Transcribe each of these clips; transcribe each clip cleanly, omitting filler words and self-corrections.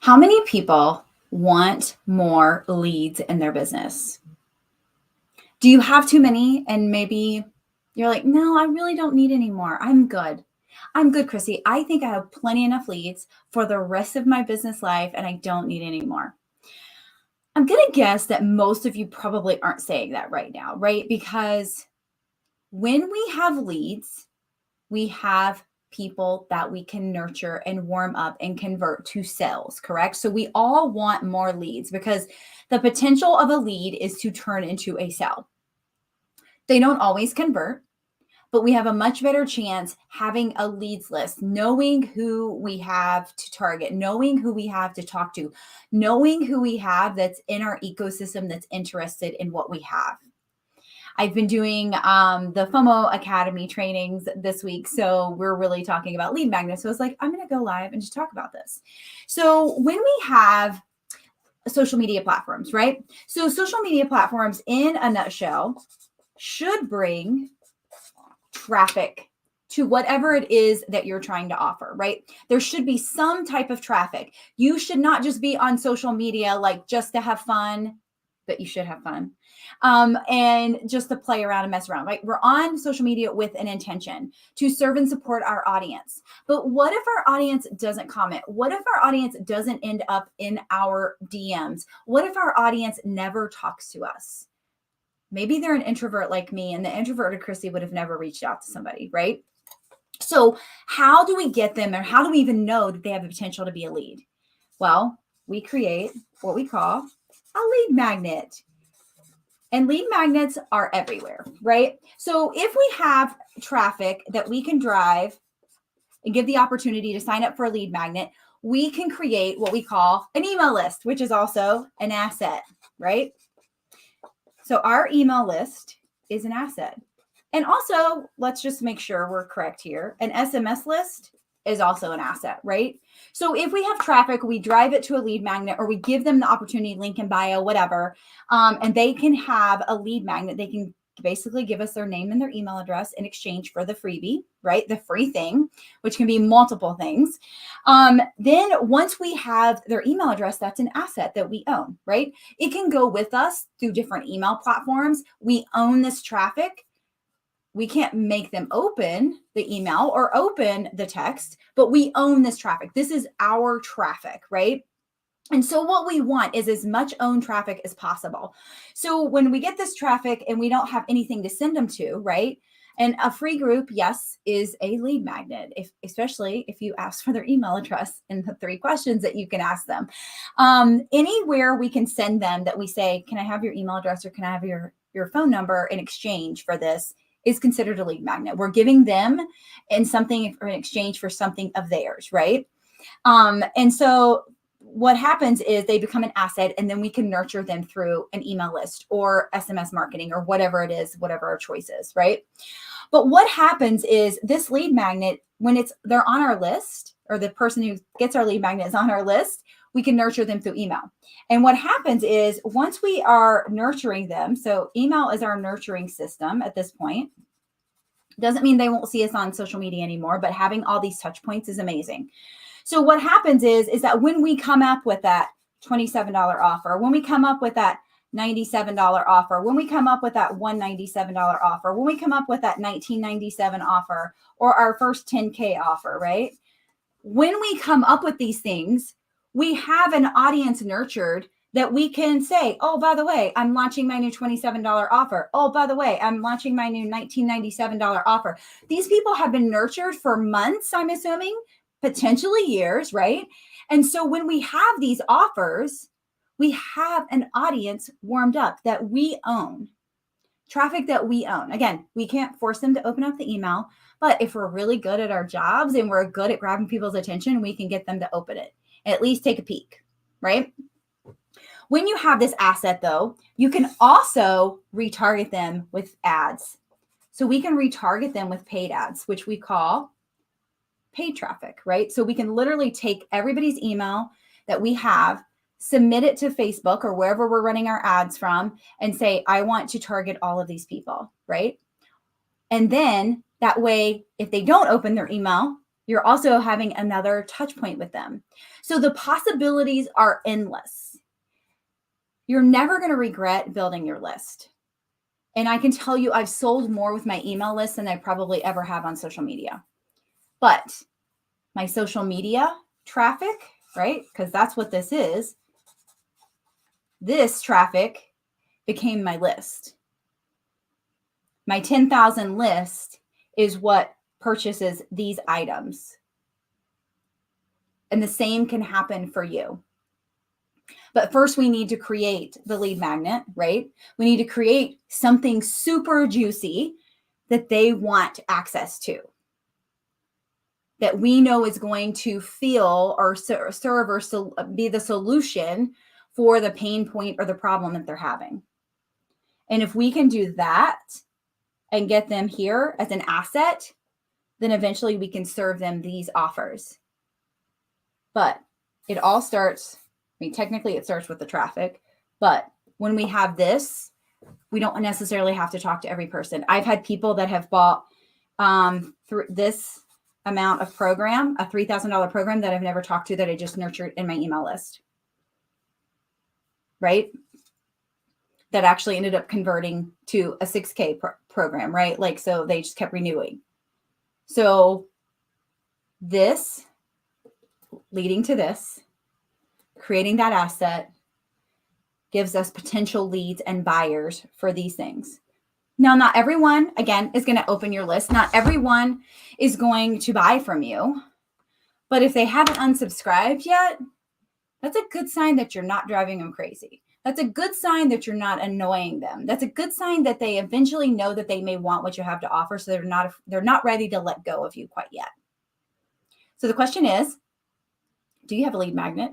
How many people want more leads in their business? Do you have too many and maybe you're like, no, I really don't need any more. I'm good. I'm good, Chrissy. I think I have plenty enough leads for the rest of my business life and I don't need any more. I'm going to guess that most of you probably aren't saying that right now, right? Because when we have leads, we have people that we can nurture and warm up and convert to sales, correct? So we all want more leads because the potential of a lead is to turn into a sale. They don't always convert, but we have a much better chance having a leads list, knowing who we have to target, knowing who we have to talk to, knowing who we have that's in our ecosystem that's interested in what we have. I've been doing the FOMO Academy trainings this week. So we're really talking about lead magnets. So I was like, I'm going to go live and just talk about this. So when we have social media platforms, right? So social media platforms in a nutshell should bring traffic to whatever it is that you're trying to offer, right? There should be some type of traffic. You should not just be on social media like just to have fun, but you should have fun. And just to play around and mess around, right? We're on social media with an intention to serve and support our audience. But what if our audience doesn't comment? What if our audience doesn't end up in our DMs? What if our audience never talks to us? Maybe they're an introvert like me, and the introverted Chrissy would have never reached out to somebody, right? So how do we get them, or how do we even know that they have the potential to be a lead? Well, we create what we call a lead magnet. And lead magnets are everywhere, right? So if we have traffic that we can drive and give the opportunity to sign up for a lead magnet, we can create what we call an email list, which is also an asset, right? So our email list is an asset. And also, let's just make sure we're correct here. An SMS list is also an asset, right? So if we have traffic, we drive it to a lead magnet, or we give them the opportunity, link in bio, whatever, and they can have a lead magnet. They can basically give us their name and their email address in exchange for the freebie, right? The free thing, which can be multiple things. Then once we have their email address, that's an asset that we own, right? It can go with us through different email platforms. We own this traffic. We can't make them open the email or open the text, but we own this traffic. This is our traffic, right? And so what we want is as much owned traffic as possible. So when we get this traffic and we don't have anything to send them to, right? And a free group, yes, is a lead magnet, especially if you ask for their email address in the 3 questions that you can ask them. Anywhere we can send them that we say, can I have your email address, or can I have your phone number in exchange for this, is considered a lead magnet. We're giving them in something in exchange for something of theirs, right? And so what happens is they become an asset, and then we can nurture them through an email list or SMS marketing or whatever it is, whatever our choice is, right? But what happens is this lead magnet, when they're on our list, or the person who gets our lead magnet is on our list, we can nurture them through email. And what happens is once we are nurturing them, so email is our nurturing system at this point. Doesn't mean they won't see us on social media anymore, but having all these touch points is amazing. So what happens is that when we come up with that $27 offer, when we come up with that $97 offer, when we come up with that $197 offer, when we come up with that $19.97 offer, or our first 10K offer, right? When we come up with these things, we have an audience nurtured that we can say, oh, by the way, I'm launching my new $27 offer. Oh, by the way, I'm launching my new $19.97 offer. These people have been nurtured for months, I'm assuming, potentially years, right? And so when we have these offers, we have an audience warmed up that we own, traffic that we own. Again, we can't force them to open up the email, but if we're really good at our jobs and we're good at grabbing people's attention, we can get them to open it, at least take a peek, right? When you have this asset, though, you can also retarget them with ads. So we can retarget them with paid ads, which we call paid traffic, right? So we can literally take everybody's email that we have, submit it to Facebook or wherever we're running our ads from, and say, I want to target all of these people, right? And then that way, if they don't open their email, You're also having another touch point with them. So the possibilities are endless. You're never going to regret building your list. And I can tell you, I've sold more with my email list than I probably ever have on social media. But my social media traffic, right? Because that's what this is. This traffic became my list. My 10,000 list is what purchases these items. And the same can happen for you. But first, we need to create the lead magnet, right? We need to create something super juicy that they want access to, that we know is going to feel or serve or be the solution for the pain point or the problem that they're having. And if we can do that and get them here as an asset, then eventually we can serve them these offers. But it all starts, technically it starts with the traffic, but when we have this, we don't necessarily have to talk to every person. I've had people that have bought through this amount of program, a $3,000 program that I've never talked to, that I just nurtured in my email list, right? That actually ended up converting to a 6K program, right? Like, so they just kept renewing. So this leading to this, creating that asset gives us potential leads and buyers for these things. Now, not everyone, again, is going to open your list. Not everyone is going to buy from you. But if they haven't unsubscribed yet, that's a good sign that you're not driving them crazy. That's a good sign that you're not annoying them. That's a good sign that they eventually know that they may want what you have to offer, so they're not ready to let go of you quite yet. So the question is, do you have a lead magnet?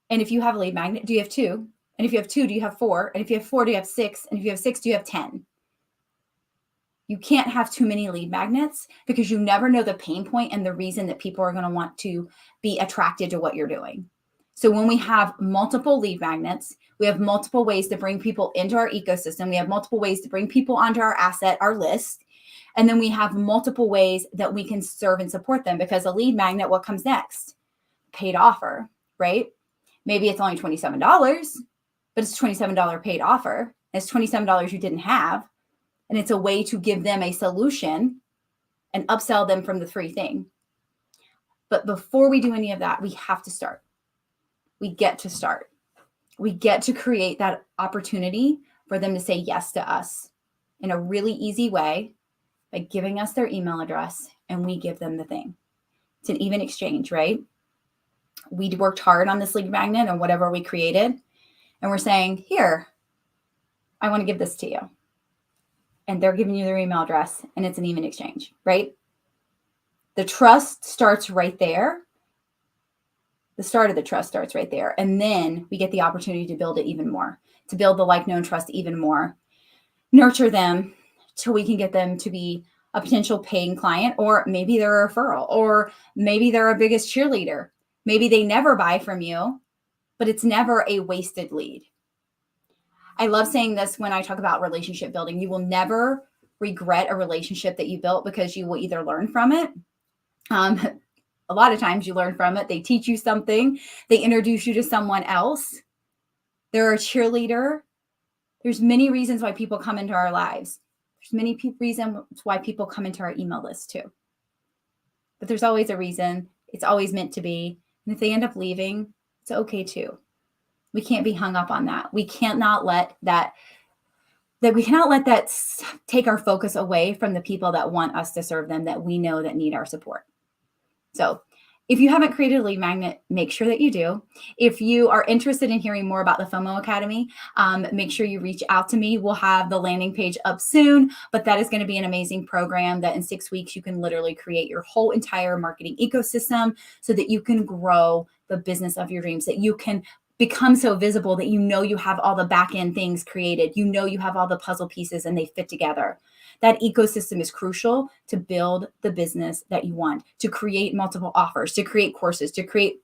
And if you have a lead magnet, do you have 2? And if you have 2, do you have 4? And if you have 4, do you have 6? And if you have 6, do you have 10? You can't have too many lead magnets, because you never know the pain point and the reason that people are going to want to be attracted to what you're doing. So when we have multiple lead magnets, we have multiple ways to bring people into our ecosystem. We have multiple ways to bring people onto our asset, our list. And then we have multiple ways that we can serve and support them, because a lead magnet, what comes next? Paid offer, right? Maybe it's only $27, but it's $27 paid offer. It's $27 you didn't have. And it's a way to give them a solution and upsell them from the free thing. But before we do any of that, we have to start. We get to start. We get to create that opportunity for them to say yes to us in a really easy way by giving us their email address, and we give them the thing. It's an even exchange, right? We worked hard on this lead magnet and whatever we created, and we're saying, here, I want to give this to you. And they're giving you their email address, and it's an even exchange, right? The trust starts right there. The start of the trust starts right there. And then we get the opportunity to build it even more, to build the like, known, trust even more, nurture them till we can get them to be a potential paying client, or maybe they're a referral, or maybe they're our biggest cheerleader. Maybe they never buy from you, but it's never a wasted lead. I love saying this when I talk about relationship building. You will never regret a relationship that you built, because you will either learn from it. A lot of times you learn from it. They teach you something. They introduce you to someone else. They're a cheerleader. There's many reasons why people come into our lives. There's many reasons why people come into our email list too. But there's always a reason. It's always meant to be. And if they end up leaving, it's okay too. We can't be hung up on that. We cannot let that take our focus away from the people that want us to serve them, that we know that need our support. So if you haven't created a lead magnet, make sure that you do. If you are interested in hearing more about the FOMO Academy, make sure you reach out to me. We'll have the landing page up soon, but that is going to be an amazing program that in 6 weeks, you can literally create your whole entire marketing ecosystem so that you can grow the business of your dreams, that you can become so visible that you know you have all the back end things created. You know you have all the puzzle pieces and they fit together. That ecosystem is crucial to build the business that you want, to create multiple offers, to create courses, to create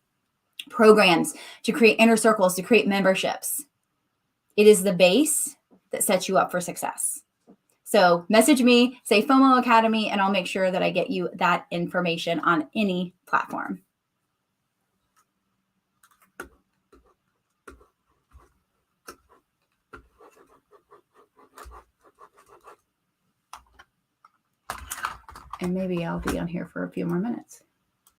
programs, to create inner circles, to create memberships. It is the base that sets you up for success. So message me, say FOMO Academy, and I'll make sure that I get you that information on any platform. And maybe I'll be on here for a few more minutes.